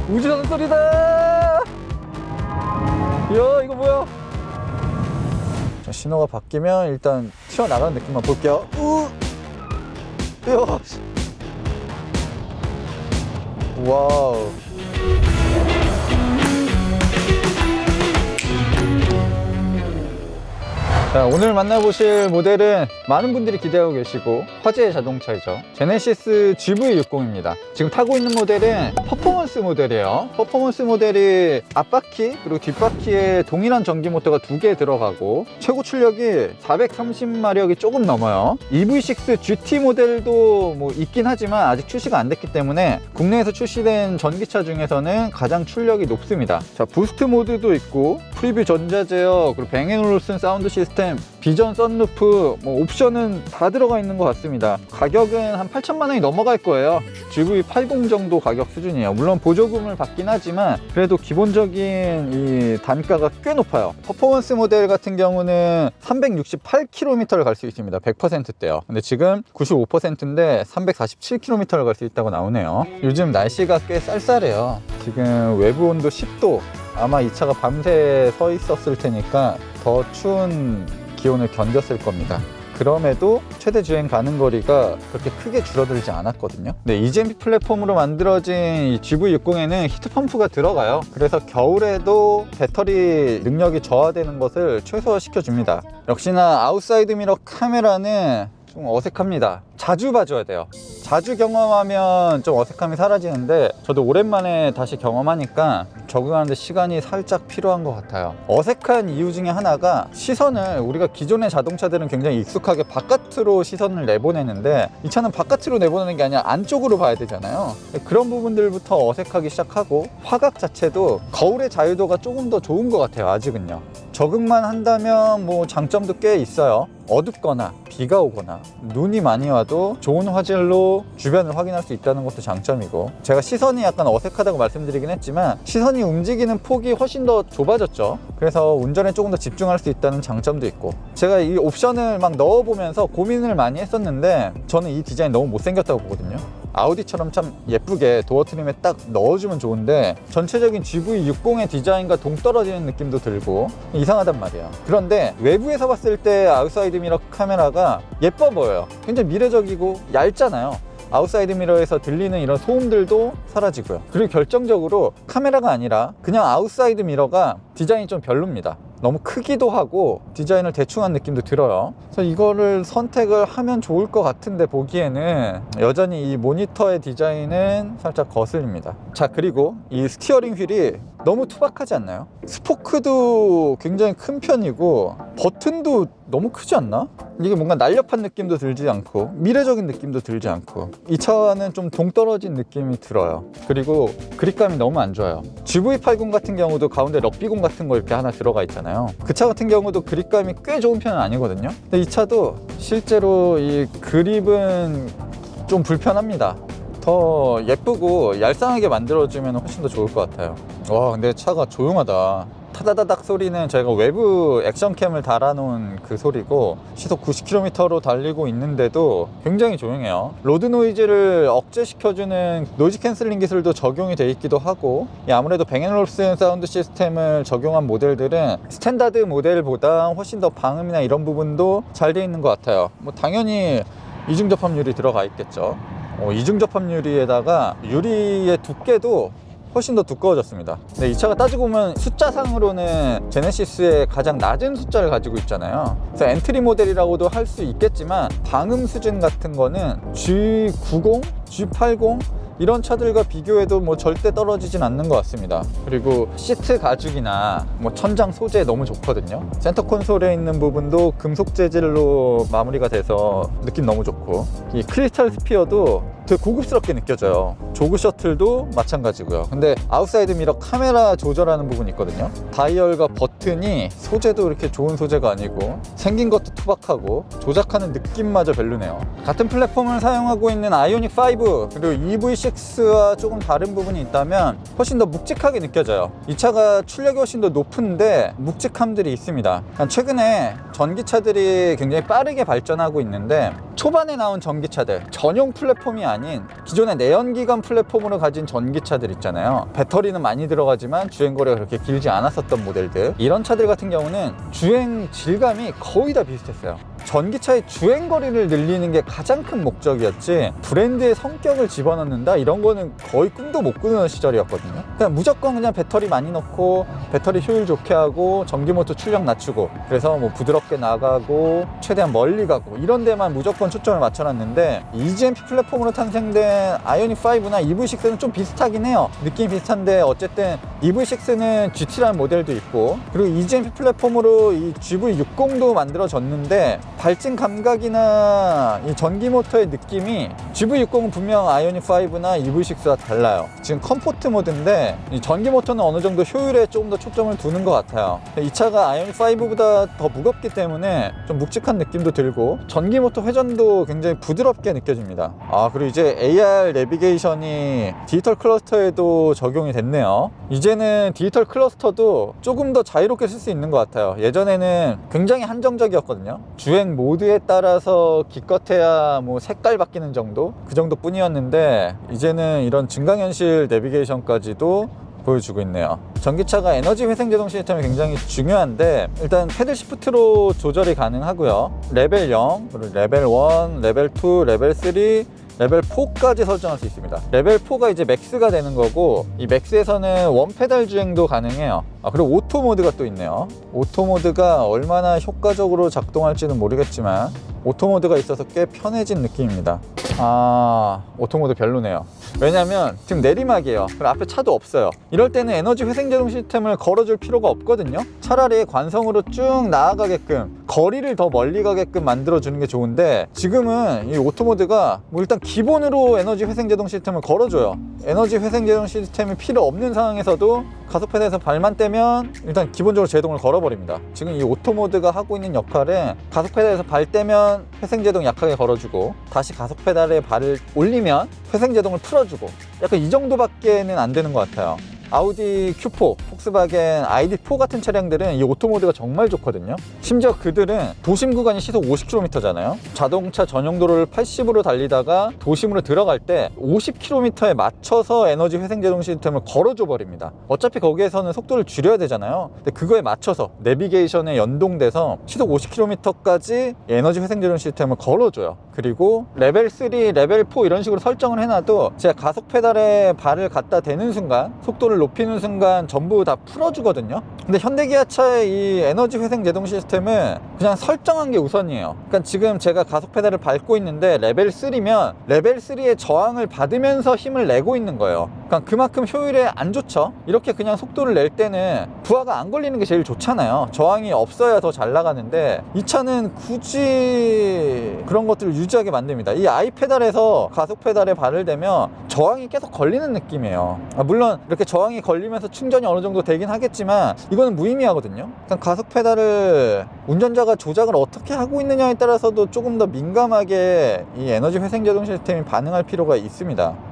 우주선 소리다. 이야, 이거 뭐야? 자, 신호가 바뀌면 일단 튀어나가는 느낌만 볼게요. 이야. 와우. 자, 오늘 만나보실 모델은 많은 분들이 기대하고 계시고 화제의 자동차이죠. 제네시스 GV60입니다. 지금 타고 있는 모델은 퍼포먼스 모델이에요. 퍼포먼스 모델이 앞바퀴 그리고 뒷바퀴에 동일한 전기 모터가 2개 들어가고 최고 출력이 430마력이 조금 넘어요. EV6 GT 모델도 뭐 있긴 하지만 아직 출시가 안 됐기 때문에 국내에서 출시된 전기차 중에서는 가장 출력이 높습니다. 자, 부스트 모드도 있고 프리뷰 전자제어 그리고 뱅앤올루슨 사운드 시스템, 비전 썬루프, 뭐 옵션은 다 들어가 있는 것 같습니다. 가격은 한 8천만 원이 넘어갈 거예요. GV80 정도 가격 수준이에요. 물론 보조금을 받긴 하지만 그래도 기본적인 이 단가가 꽤 높아요. 퍼포먼스 모델 같은 경우는 368km를 갈 수 있습니다. 100%대요. 근데 지금 95%인데 347km를 갈 수 있다고 나오네요. 요즘 날씨가 꽤 쌀쌀해요. 지금 외부 온도 10도. 아마 이 차가 밤새 서 있었을 테니까 더 추운 기온을 견뎠을 겁니다. 그럼에도 최대 주행 가는 거리가 그렇게 크게 줄어들지 않았거든요. 네, EGMP 플랫폼으로 만들어진 이 GV60에는 히트펌프가 들어가요. 그래서 겨울에도 배터리 능력이 저하되는 것을 최소화시켜 줍니다. 역시나 아웃사이드 미러 카메라는 좀 어색합니다. 자주 봐줘야 돼요. 자주 경험하면 좀 어색함이 사라지는데 저도 오랜만에 다시 경험하니까 적응하는데 시간이 살짝 필요한 것 같아요. 어색한 이유 중에 하나가 시선을 우리가 기존의 자동차들은 굉장히 익숙하게 바깥으로 시선을 내보내는데 이 차는 바깥으로 내보내는 게 아니라 안쪽으로 봐야 되잖아요. 그런 부분들부터 어색하기 시작하고 화각 자체도 거울의 자유도가 조금 더 좋은 것 같아요. 아직은요. 적응만 한다면 뭐 장점도 꽤 있어요. 어둡거나 비가 오거나 눈이 많이 와도 좋은 화질로 주변을 확인할 수 있다는 것도 장점이고, 제가 시선이 약간 어색하다고 말씀드리긴 했지만 시선이 움직이는 폭이 훨씬 더 좁아졌죠. 그래서 운전에 조금 더 집중할 수 있다는 장점도 있고, 제가 이 옵션을 막 넣어보면서 고민을 많이 했었는데 저는 이 디자인 너무 못생겼다고 보거든요. 아우디처럼 참 예쁘게 도어 트림에 딱 넣어주면 좋은데 전체적인 GV60의 디자인과 동떨어지는 느낌도 들고 이상하단 말이에요. 그런데 외부에서 봤을 때 아웃사이드 미러 카메라가 예뻐 보여요. 굉장히 미래적이고 얇잖아요. 아웃사이드 미러에서 들리는 이런 소음들도 사라지고요. 그리고 결정적으로 카메라가 아니라 그냥 아웃사이드 미러가 디자인이 좀 별로입니다. 너무 크기도 하고 디자인을 대충 한 느낌도 들어요. 그래서 이거를 선택을 하면 좋을 것 같은데 보기에는 여전히 이 모니터의 디자인은 살짝 거슬립니다. 자, 그리고 이 스티어링 휠이 너무 투박하지 않나요? 스포크도 굉장히 큰 편이고 버튼도 너무 크지 않나? 이게 뭔가 날렵한 느낌도 들지 않고 미래적인 느낌도 들지 않고 이 차와는 좀 동떨어진 느낌이 들어요. 그리고 그립감이 너무 안 좋아요. GV80 같은 경우도 가운데 럭비공 같은 거 이렇게 하나 들어가 있잖아요. 그 차 같은 경우도 그립감이 꽤 좋은 편은 아니거든요. 근데 이 차도 실제로 이 그립은 좀 불편합니다. 더 예쁘고 얄쌍하게 만들어주면 훨씬 더 좋을 것 같아요. 와, 근데 차가 조용하다. 타다다닥 소리는 저희가 외부 액션캠을 달아놓은 그 소리고 시속 90km로 달리고 있는데도 굉장히 조용해요. 로드 노이즈를 억제시켜주는 노이즈 캔슬링 기술도 적용이 돼 있기도 하고, 아무래도 뱅앤올루슨 사운드 시스템을 적용한 모델들은 스탠다드 모델보다 훨씬 더 방음이나 이런 부분도 잘 돼 있는 것 같아요. 뭐 당연히 이중 접합률이 들어가 있겠죠. 이중 접합유리에다가 유리의 두께도 훨씬 더 두꺼워졌습니다. 근데 이 차가 따지고 보면 숫자상으로는 제네시스의 가장 낮은 숫자를 가지고 있잖아요. 그래서 엔트리 모델이라고도 할 수 있겠지만 방음 수준 같은 거는 G90, G80 이런 차들과 비교해도 뭐 절대 떨어지진 않는 것 같습니다. 그리고 시트 가죽이나 뭐 천장 소재 너무 좋거든요. 센터 콘솔에 있는 부분도 금속 재질로 마무리가 돼서 느낌 너무 좋고, 이 크리스탈 스피어도 되게 고급스럽게 느껴져요. 조그 셔틀도 마찬가지고요. 근데 아웃사이드 미러 카메라 조절하는 부분이 있거든요. 다이얼과 버튼이 소재도 이렇게 좋은 소재가 아니고 생긴 것도 투박하고 조작하는 느낌마저 별로네요. 같은 플랫폼을 사용하고 있는 아이오닉 5 그리고 EV6와 조금 다른 부분이 있다면 훨씬 더 묵직하게 느껴져요. 이 차가 출력이 훨씬 더 높은데 묵직함들이 있습니다. 최근에 전기차들이 굉장히 빠르게 발전하고 있는데, 초반에 나온 전기차들, 전용 플랫폼이 아닌 기존의 내연기관 플랫폼으로 가진 전기차들 있잖아요. 배터리는 많이 들어가지만 주행거리가 그렇게 길지 않았었던 모델들, 이런 차들 같은 경우는 주행 질감이 거의 다 비슷했어요. 전기차의 주행거리를 늘리는 게 가장 큰 목적이었지, 브랜드의 성격을 집어넣는다 이런 거는 거의 꿈도 못 꾸는 시절이었거든요. 그냥 무조건 그냥 배터리 많이 넣고 배터리 효율 좋게 하고 전기모터 출력 낮추고, 그래서 뭐 부드럽게 나가고 최대한 멀리 가고 이런 데만 무조건 초점을 맞춰놨는데, EGMP 플랫폼으로 탄생된 아이오닉5나 EV6는 좀 비슷하긴 해요. 느낌이 비슷한데 어쨌든 EV6는 GT라는 모델도 있고, 그리고 EGMP 플랫폼으로 이 GV60도 만들어졌는데, 발진 감각이나 이 전기 모터의 느낌이 GV60은 분명 아이오닉5나 EV6와 달라요. 지금 컴포트 모드인데 이 전기 모터는 어느 정도 효율에 조금 더 초점을 두는 것 같아요. 이 차가 아이오닉5보다 더 무겁기 때문에 좀 묵직한 느낌도 들고, 전기 모터 회전도 굉장히 부드럽게 느껴집니다. 그리고 이제 AR 내비게이션이 디지털 클러스터에도 적용이 됐네요. 이제는 디지털 클러스터도 조금 더 자유롭게 쓸 수 있는 것 같아요. 예전에는 굉장히 한정적이었거든요. 주행 모드에 따라서 기껏해야 뭐 색깔 바뀌는 정도? 그 정도 뿐이었는데, 이제는 이런 증강현실 내비게이션까지도 보여주고 있네요. 전기차가 에너지 회생 제동 시스템이 굉장히 중요한데, 일단 패들 시프트로 조절이 가능하고요. 레벨 0, 그리고 레벨 1, 레벨 2, 레벨 3, 레벨 4까지 설정할 수 있습니다. 레벨 4가 이제 맥스가 되는 거고, 이 맥스에서는 원페달 주행도 가능해요. 그리고 오토 모드가 또 있네요. 오토 모드가 얼마나 효과적으로 작동할지는 모르겠지만 오토 모드가 있어서 꽤 편해진 느낌입니다. 오토 모드 별로네요. 왜냐면 지금 내리막이에요. 그리고 앞에 차도 없어요. 이럴 때는 에너지 회생 제동 시스템을 걸어줄 필요가 없거든요. 차라리 관성으로 쭉 나아가게끔, 거리를 더 멀리 가게끔 만들어주는 게 좋은데, 지금은 이 오토 모드가 뭐 일단 기본으로 에너지 회생 제동 시스템을 걸어줘요. 에너지 회생 제동 시스템이 필요 없는 상황에서도 가속 페달에서 발만 떼면 일단 기본적으로 제동을 걸어버립니다. 지금 이 오토 모드가 하고 있는 역할은 가속 페달에서 발 떼면 회생 제동 약하게 걸어주고, 다시 가속 페달에 발을 올리면 회생 제동을 풀어주고, 약간 이 정도밖에는 안 되는 것 같아요. 아우디 Q4, 폭스바겐 ID4 같은 차량들은 이 오토 모드가 정말 좋거든요. 심지어 그들은 도심 구간이 시속 50km잖아요. 자동차 전용 도로를 80으로 달리다가 도심으로 들어갈 때 50km에 맞춰서 에너지 회생 제동 시스템을 걸어줘 버립니다. 어차피 거기에서는 속도를 줄여야 되잖아요. 근데 그거에 맞춰서 내비게이션에 연동돼서 시속 50km까지 에너지 회생 제동 시스템을 걸어줘요. 그리고 레벨 3, 레벨 4 이런 식으로 설정을 해놔도 제가 가속 페달에 발을 갖다 대는 순간, 속도를 높이는 순간 전부 다 풀어주거든요. 근데 현대기아차의 이 에너지 회생 제동 시스템은 그냥 설정한 게 우선이에요. 그러니까 지금 제가 가속 페달을 밟고 있는데 레벨 3면 레벨 3의 저항을 받으면서 힘을 내고 있는 거예요. 그러니까 그만큼 효율에 안 좋죠. 이렇게 그냥 속도를 낼 때는 부하가 안 걸리는 게 제일 좋잖아요. 저항이 없어야 더 잘 나가는데, 이 차는 굳이 그런 것들을 유지하게 만듭니다. 이 I 페달에서 가속 페달에 발을 대면 저항이 계속 걸리는 느낌이에요. 물론 이렇게 저항이 걸리면서 충전이 어느 정도 되긴 하겠지만 이거는 무의미하거든요. 가속 페달을 운전자가 조작을 어떻게 하고 있느냐에 따라서도 조금 더 민감하게 이 에너지 회생 제동 시스템이 반응할 필요가 있습니다.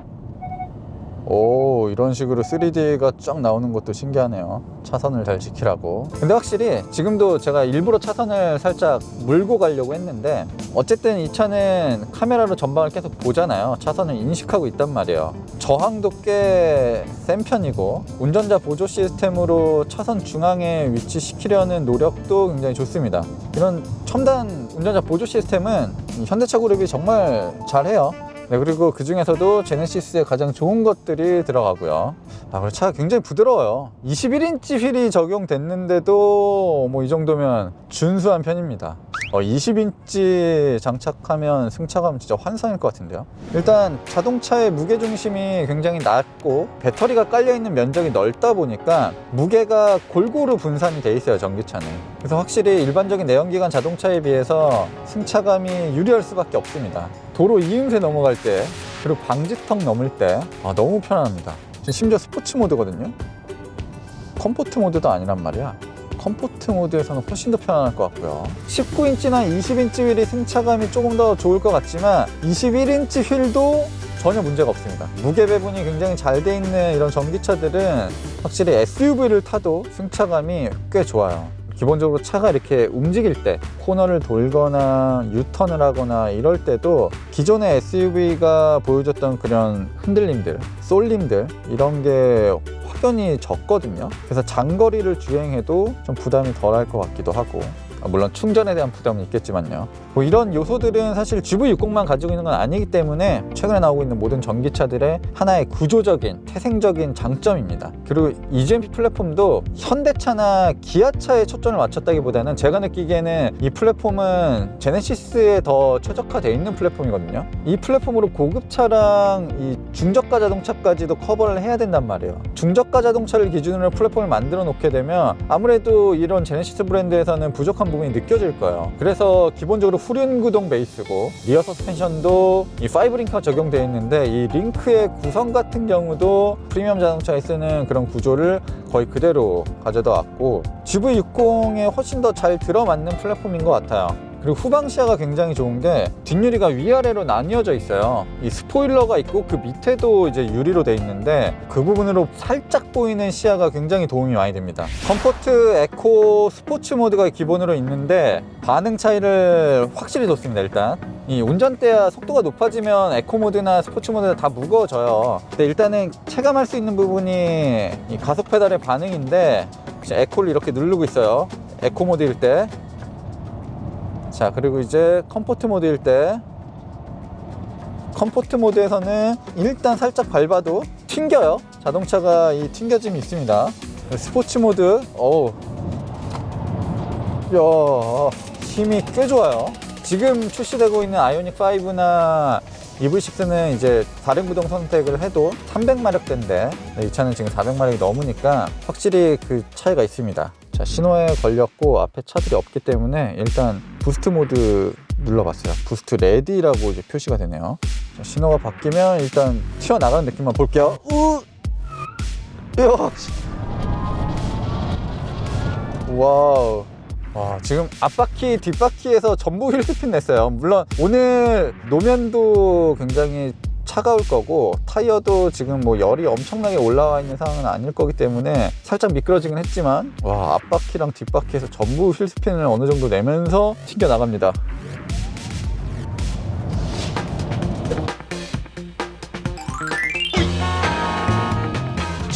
이런 식으로 3D가 쫙 나오는 것도 신기하네요. 차선을 잘 지키라고. 근데 확실히 지금도 제가 일부러 차선을 살짝 물고 가려고 했는데, 어쨌든 이 차는 카메라로 전방을 계속 보잖아요. 차선을 인식하고 있단 말이에요. 저항도 꽤 센 편이고, 운전자 보조 시스템으로 차선 중앙에 위치시키려는 노력도 굉장히 좋습니다. 이런 첨단 운전자 보조 시스템은 현대차 그룹이 정말 잘해요. 네, 그리고 그 중에서도 제네시스에 가장 좋은 것들이 들어가고요. 그리고 차가 굉장히 부드러워요. 21인치 휠이 적용됐는데도 뭐 이 정도면 준수한 편입니다. 20인치 장착하면 승차감 진짜 환상일 것 같은데요. 일단 자동차의 무게중심이 굉장히 낮고 배터리가 깔려있는 면적이 넓다 보니까 무게가 골고루 분산이 돼 있어요, 전기차는. 그래서 확실히 일반적인 내연기관 자동차에 비해서 승차감이 유리할 수밖에 없습니다. 도로 이음새 넘어갈 때, 그리고 방지턱 넘을 때 너무 편안합니다. 심지어 스포츠 모드거든요. 컴포트 모드도 아니란 말이야. 컴포트 모드에서는 훨씬 더 편안할 것 같고요. 19인치나 20인치 휠이 승차감이 조금 더 좋을 것 같지만 21인치 휠도 전혀 문제가 없습니다. 무게 배분이 굉장히 잘 돼 있는 이런 전기차들은 확실히 SUV를 타도 승차감이 꽤 좋아요. 기본적으로 차가 이렇게 움직일 때 코너를 돌거나 유턴을 하거나 이럴 때도 기존의 SUV가 보여줬던 그런 흔들림들, 쏠림들 이런 게 확연히 적거든요. 그래서 장거리를 주행해도 좀 부담이 덜할 것 같기도 하고, 물론 충전에 대한 부담은 있겠지만요. 뭐 이런 요소들은 사실 GV60만 가지고 있는 건 아니기 때문에 최근에 나오고 있는 모든 전기차들의 하나의 구조적인 태생적인 장점입니다. 그리고 EGMP 플랫폼도 현대차나 기아차에 초점을 맞췄다기보다는 제가 느끼기에는 이 플랫폼은 제네시스에 더 최적화되어 있는 플랫폼이거든요. 이 플랫폼으로 고급차랑 이 중저가 자동차까지도 커버를 해야 된단 말이에요. 중저가 자동차를 기준으로 플랫폼을 만들어 놓게 되면 아무래도 이런 제네시스 브랜드에서는 부족한 부분이 느껴질 거예요. 그래서 기본적으로 후륜 구동 베이스고 리어 서스펜션도 이 5링크가 적용되어 있는데 이 링크의 구성 같은 경우도 프리미엄 자동차에 쓰는 그런 구조를 거의 그대로 가져다 왔고 GV60에 훨씬 더 잘 들어맞는 플랫폼인 것 같아요. 그리고 후방 시야가 굉장히 좋은 게 뒷유리가 위아래로 나뉘어져 있어요. 이 스포일러가 있고 그 밑에도 이제 유리로 돼 있는데 그 부분으로 살짝 보이는 시야가 굉장히 도움이 많이 됩니다. 컴포트, 에코, 스포츠 모드가 기본으로 있는데 반응 차이를 확실히 뒀습니다. 일단 이 운전대야 속도가 높아지면 에코 모드나 스포츠 모드가 다 무거워져요. 근데 일단은 체감할 수 있는 부분이 이 가속 페달의 반응인데 에코를 이렇게 누르고 있어요. 에코 모드일 때. 자, 그리고 이제 컴포트 모드일 때 컴포트 모드에서는 일단 살짝 밟아도 튕겨요. 자동차가 이 튕겨짐이 있습니다. 스포츠 모드, 어우, 야, 힘이 꽤 좋아요. 지금 출시되고 있는 아이오닉 5나 EV6는 이제 다른 구동 선택을 해도 300마력대인데 이 차는 지금 400마력이 넘으니까 확실히 그 차이가 있습니다. 자, 신호에 걸렸고 앞에 차들이 없기 때문에 일단 부스트 모드 눌러봤어요. 부스트 레디라고 이제 표시가 되네요. 자, 신호가 바뀌면 일단 튀어나가는 느낌만 볼게요. 와우. 와, 지금 앞바퀴, 뒷바퀴에서 전부 휠스핀 냈어요. 물론 오늘 노면도 굉장히 차가울 거고 타이어도 지금 뭐 열이 엄청나게 올라와 있는 상황은 아닐 거기 때문에 살짝 미끄러지긴 했지만 와, 앞바퀴랑 뒷바퀴에서 전부 휠스핀을 어느 정도 내면서 튕겨 나갑니다.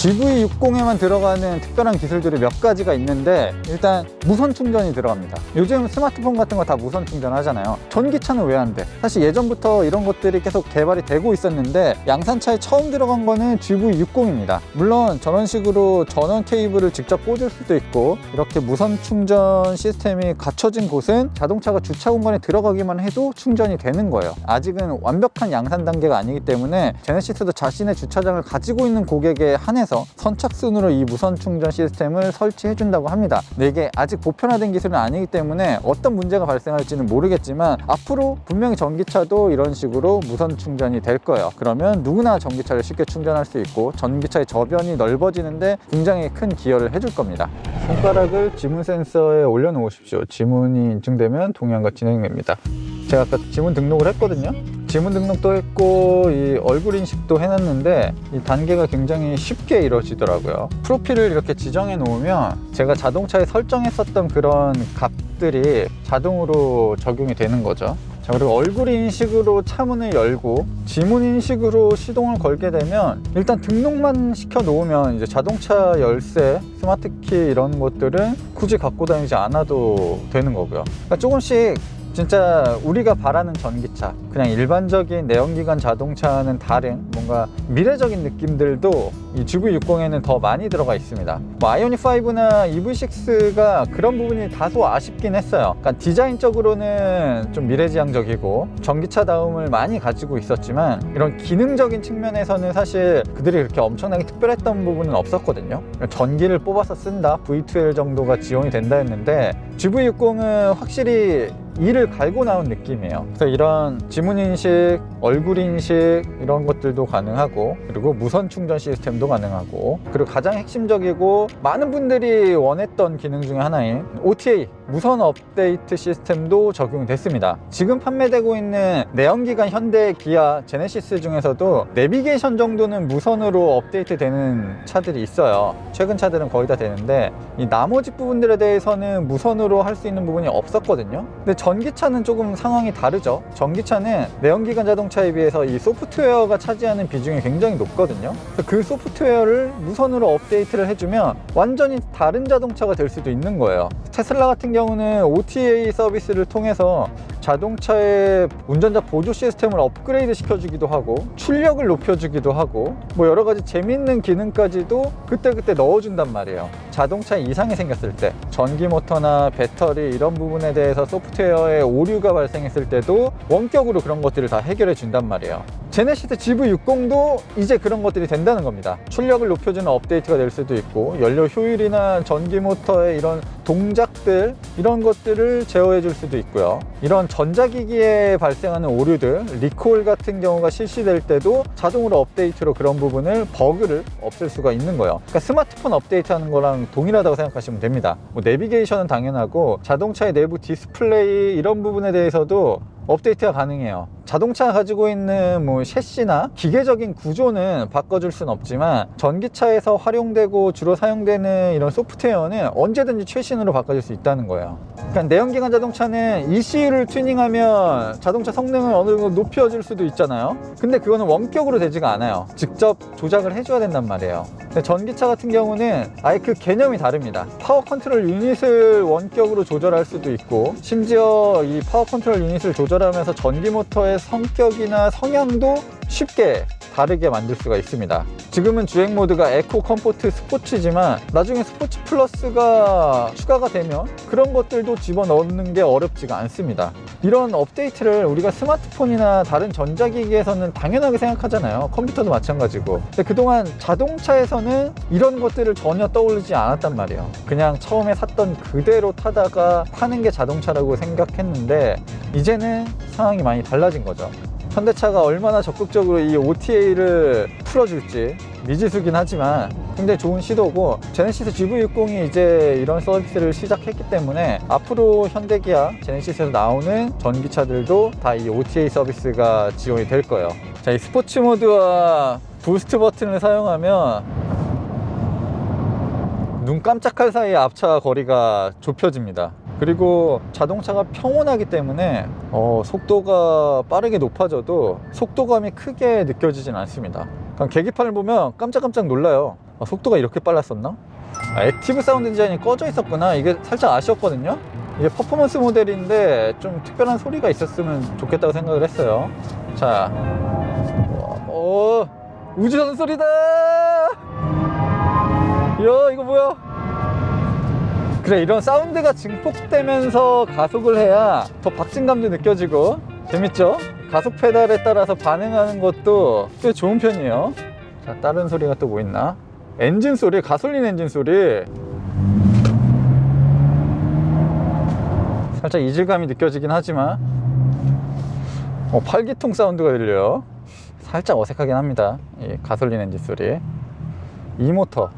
GV60에만 들어가는 특별한 기술들이 몇 가지가 있는데 일단 무선 충전이 들어갑니다. 요즘 스마트폰 같은 거 다 무선 충전하잖아요. 전기차는 왜 안 돼? 사실 예전부터 이런 것들이 계속 개발이 되고 있었는데 양산차에 처음 들어간 거는 GV60입니다. 물론 저런 식으로 전원 케이블을 직접 꽂을 수도 있고 이렇게 무선 충전 시스템이 갖춰진 곳은 자동차가 주차 공간에 들어가기만 해도 충전이 되는 거예요. 아직은 완벽한 양산 단계가 아니기 때문에 제네시스도 자신의 주차장을 가지고 있는 고객에 한해서 선착순으로 이 무선 충전 시스템을 설치해 준다고 합니다. 근데 이게 아직 보편화된 기술은 아니기 때문에 어떤 문제가 발생할지는 모르겠지만 앞으로 분명히 전기차도 이런 식으로 무선 충전이 될 거예요. 그러면 누구나 전기차를 쉽게 충전할 수 있고 전기차의 저변이 넓어지는데 굉장히 큰 기여를 해줄 겁니다. 손가락을 지문 센서에 올려놓으십시오. 지문이 인증되면 동의안과 진행됩니다. 제가 아까 지문 등록을 했거든요. 지문 등록도 했고 이 얼굴 인식도 해놨는데 이 단계가 굉장히 쉽게 이루어지더라고요. 프로필을 이렇게 지정해 놓으면 제가 자동차에 설정했었던 그런 값들이 자동으로 적용이 되는 거죠. 자, 그리고 얼굴 인식으로 차문을 열고 지문 인식으로 시동을 걸게 되면 일단 등록만 시켜 놓으면 이제 자동차 열쇠, 스마트키 이런 것들은 굳이 갖고 다니지 않아도 되는 거고요. 그러니까 조금씩 진짜 우리가 바라는 전기차, 그냥 일반적인 내연기관 자동차는 다른 뭔가 미래적인 느낌들도 이 GV60에는 더 많이 들어가 있습니다. 뭐 아이오닉5나 EV6가 그런 부분이 다소 아쉽긴 했어요. 그러니까 디자인적으로는 좀 미래지향적이고 전기차다움을 많이 가지고 있었지만 이런 기능적인 측면에서는 사실 그들이 그렇게 엄청나게 특별했던 부분은 없었거든요. 전기를 뽑아서 쓴다, V2L 정도가 지원이 된다 했는데 GV60은 확실히 이를 갈고 나온 느낌이에요. 그래서 이런 지문 인식, 얼굴 인식 이런 것들도 가능하고 그리고 무선 충전 시스템도 전도 가능하고, 그리고 가장 핵심적이고 많은 분들이 원했던 기능 중에 하나인 OTA 무선 업데이트 시스템도 적용됐습니다. 지금 판매되고 있는 내연기관 현대, 기아, 제네시스 중에서도 내비게이션 정도는 무선으로 업데이트 되는 차들이 있어요. 최근 차들은 거의 다 되는데 이 나머지 부분들에 대해서는 무선으로 할 수 있는 부분이 없었거든요. 근데 전기차는 조금 상황이 다르죠. 전기차는 내연기관 자동차에 비해서 이 소프트웨어가 차지하는 비중이 굉장히 높거든요. 그래서 그 소프트웨어를 무선으로 업데이트를 해주면 완전히 다른 자동차가 될 수도 있는 거예요. 테슬라 같은 경우는 OTA 서비스를 통해서 자동차의 운전자 보조 시스템을 업그레이드 시켜주기도 하고 출력을 높여주기도 하고 뭐 여러가지 재밌는 기능까지도 그때그때 넣어준단 말이에요. 자동차에 이상이 생겼을 때, 전기 모터나 배터리 이런 부분에 대해서 소프트웨어에 오류가 발생했을 때도 원격으로 그런 것들을 다 해결해 준단 말이에요. 제네시스 GV60도 이제 그런 것들이 된다는 겁니다. 출력을 높여주는 업데이트가 될 수도 있고, 연료 효율이나 전기 모터의 이런 동작들, 이런 것들을 제어해 줄 수도 있고요. 이런 전자기기에 발생하는 오류들, 리콜 같은 경우가 실시될 때도 자동으로 업데이트로 그런 부분을, 버그를 없앨 수가 있는 거예요. 그러니까 스마트폰 업데이트하는 거랑 동일하다고 생각하시면 됩니다. 뭐 내비게이션은 당연하고 자동차의 내부 디스플레이 이런 부분에 대해서도 업데이트가 가능해요. 자동차가 가지고 있는 뭐 셰시나 기계적인 구조는 바꿔줄 수는 없지만 전기차에서 활용되고 주로 사용되는 이런 소프트웨어는 언제든지 최신으로 바꿔줄 수 있다는 거예요. 그러니까 내연기관 자동차는 ECU를 튜닝하면 자동차 성능을 어느 정도 높여줄 수도 있잖아요. 근데 그거는 원격으로 되지가 않아요. 직접 조작을 해줘야 된단 말이에요. 근데 전기차 같은 경우는 아예 그 개념이 다릅니다. 파워 컨트롤 유닛을 원격으로 조절할 수도 있고, 심지어 이 파워 컨트롤 유닛을 조절하면서 전기 모터의 성격이나 성향도 쉽게 다르게 만들 수가 있습니다. 지금은 주행 모드가 에코, 컴포트, 스포츠지만 나중에 스포츠 플러스가 추가가 되면 그런 것들도 집어넣는 게 어렵지가 않습니다. 이런 업데이트를 우리가 스마트폰이나 다른 전자기기에서는 당연하게 생각하잖아요. 컴퓨터도 마찬가지고. 근데 그동안 자동차에서는 이런 것들을 전혀 떠올리지 않았단 말이에요. 그냥 처음에 샀던 그대로 타다가 파는 게 자동차라고 생각했는데 이제는 상황이 많이 달라진 거죠. 현대차가 얼마나 적극적으로 이 OTA를 풀어줄지 미지수긴 하지만 굉장히 좋은 시도고, 제네시스 GV60이 이제 이런 서비스를 시작했기 때문에 앞으로 현대기아, 제네시스에서 나오는 전기차들도 다 이 OTA 서비스가 지원이 될 거예요. 자, 이 스포츠 모드와 부스트 버튼을 사용하면 눈 깜짝할 사이에 앞차 거리가 좁혀집니다. 그리고 자동차가 평온하기 때문에 속도가 빠르게 높아져도 속도감이 크게 느껴지진 않습니다. 그냥 계기판을 보면 깜짝깜짝 놀라요. 속도가 이렇게 빨랐었나? 액티브 사운드 디자인이 꺼져 있었구나. 이게 살짝 아쉬웠거든요. 이게 퍼포먼스 모델인데 좀 특별한 소리가 있었으면 좋겠다고 생각을 했어요. 자, 우주선 소리다! 이야, 이거 뭐야? 그래, 이런 사운드가 증폭되면서 가속을 해야 더 박진감도 느껴지고 재밌죠? 가속 페달에 따라서 반응하는 것도 꽤 좋은 편이에요. 자, 다른 소리가 또 뭐 있나? 엔진 소리, 가솔린 엔진 소리. 살짝 이질감이 느껴지긴 하지만 8기통 사운드가 들려요. 살짝 어색하긴 합니다. 이 가솔린 엔진 소리. 이 모터.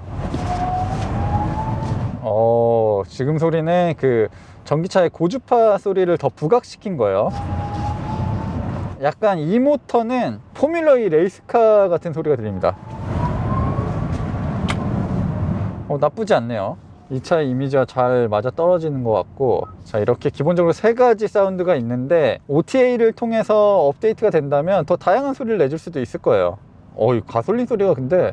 지금 소리는 그 전기차의 고주파 소리를 더 부각시킨 거예요. 약간 이 모터는 포뮬러 2 레이스카 같은 소리가 들립니다. 나쁘지 않네요. 이 차의 이미지와 잘 맞아 떨어지는 것 같고, 자, 이렇게 기본적으로 세 가지 사운드가 있는데 OTA를 통해서 업데이트가 된다면 더 다양한 소리를 내줄 수도 있을 거예요. 이 가솔린 소리가 근데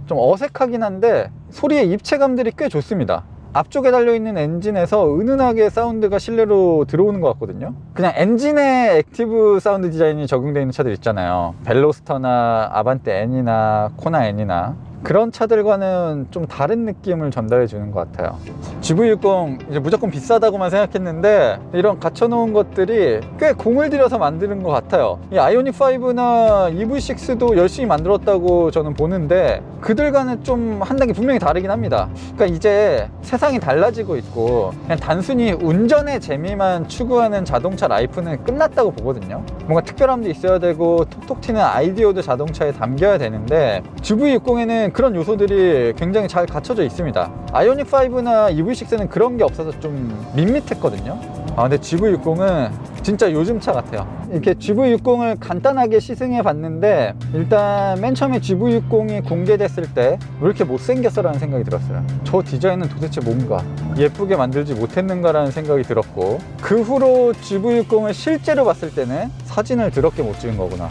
좀 어색하긴 한데 소리의 입체감들이 꽤 좋습니다. 앞쪽에 달려있는 엔진에서 은은하게 사운드가 실내로 들어오는 것 같거든요. 그냥 엔진에 액티브 사운드 디자인이 적용되어 있는 차들 있잖아요. 벨로스터나 아반떼 N이나 코나 N이나 그런 차들과는 좀 다른 느낌을 전달해 주는 것 같아요. GV60 이제 무조건 비싸다고만 생각했는데 이런 갖춰놓은 것들이 꽤 공을 들여서 만드는 것 같아요. 이 아이오닉5나 EV6도 열심히 만들었다고 저는 보는데 그들과는 좀 한 단계 분명히 다르긴 합니다. 그러니까 이제 세상이 달라지고 있고 그냥 단순히 운전의 재미만 추구하는 자동차 라이프는 끝났다고 보거든요. 뭔가 특별함도 있어야 되고 톡톡 튀는 아이디어도 자동차에 담겨야 되는데 GV60에는 그런 요소들이 굉장히 잘 갖춰져 있습니다. 아이오닉5나 EV6는 그런 게 없어서 좀 밋밋했거든요. 근데 GV60은 진짜 요즘 차 같아요. 이렇게 GV60을 간단하게 시승해 봤는데 일단 맨 처음에 GV60이 공개됐을 때 왜 이렇게 못생겼어 라는 생각이 들었어요. 저 디자인은 도대체 뭔가 예쁘게 만들지 못했는가 라는 생각이 들었고, 그 후로 GV60을 실제로 봤을 때는 사진을 더럽게 못 찍은 거구나,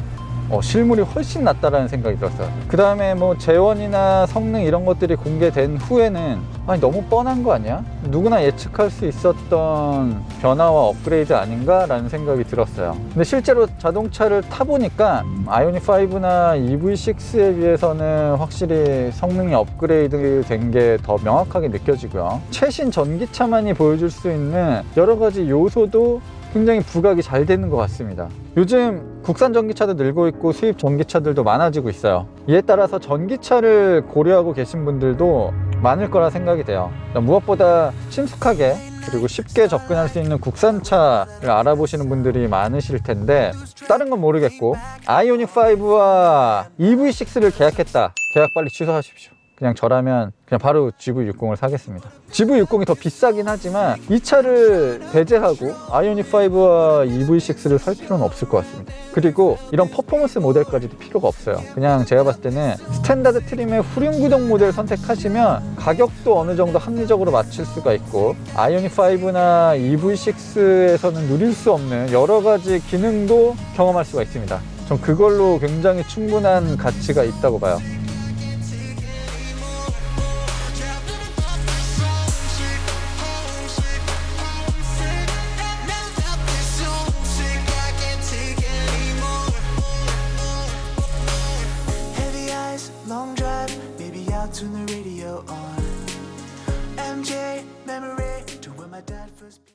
실물이 훨씬 낫다라는 생각이 들었어요. 그 다음에 뭐 재원이나 성능 이런 것들이 공개된 후에는 아니 너무 뻔한 거 아니야? 누구나 예측할 수 있었던 변화와 업그레이드 아닌가 라는 생각이 들었어요. 근데 실제로 자동차를 타보니까 아이오닉5나 EV6에 비해서는 확실히 성능이 업그레이드 된 게 더 명확하게 느껴지고요. 최신 전기차만이 보여줄 수 있는 여러 가지 요소도 굉장히 부각이 잘 되는 것 같습니다. 요즘 국산 전기차도 늘고 있고 수입 전기차들도 많아지고 있어요. 이에 따라서 전기차를 고려하고 계신 분들도 많을 거라 생각이 돼요. 무엇보다 친숙하게 그리고 쉽게 접근할 수 있는 국산차를 알아보시는 분들이 많으실 텐데, 다른 건 모르겠고 아이오닉5와 EV6를 계약했다, 계약 빨리 취소하십시오. 그냥 저라면 그냥 바로 GV60을 사겠습니다. GV60이 더 비싸긴 하지만 이 차를 배제하고 아이오닉5와 EV6를 살 필요는 없을 것 같습니다. 그리고 이런 퍼포먼스 모델까지도 필요가 없어요. 그냥 제가 봤을 때는 스탠다드 트림의 후륜구동 모델 선택하시면 가격도 어느 정도 합리적으로 맞출 수가 있고, 아이오닉5나 EV6에서는 누릴 수 없는 여러 가지 기능도 경험할 수가 있습니다. 전 그걸로 굉장히 충분한 가치가 있다고 봐요.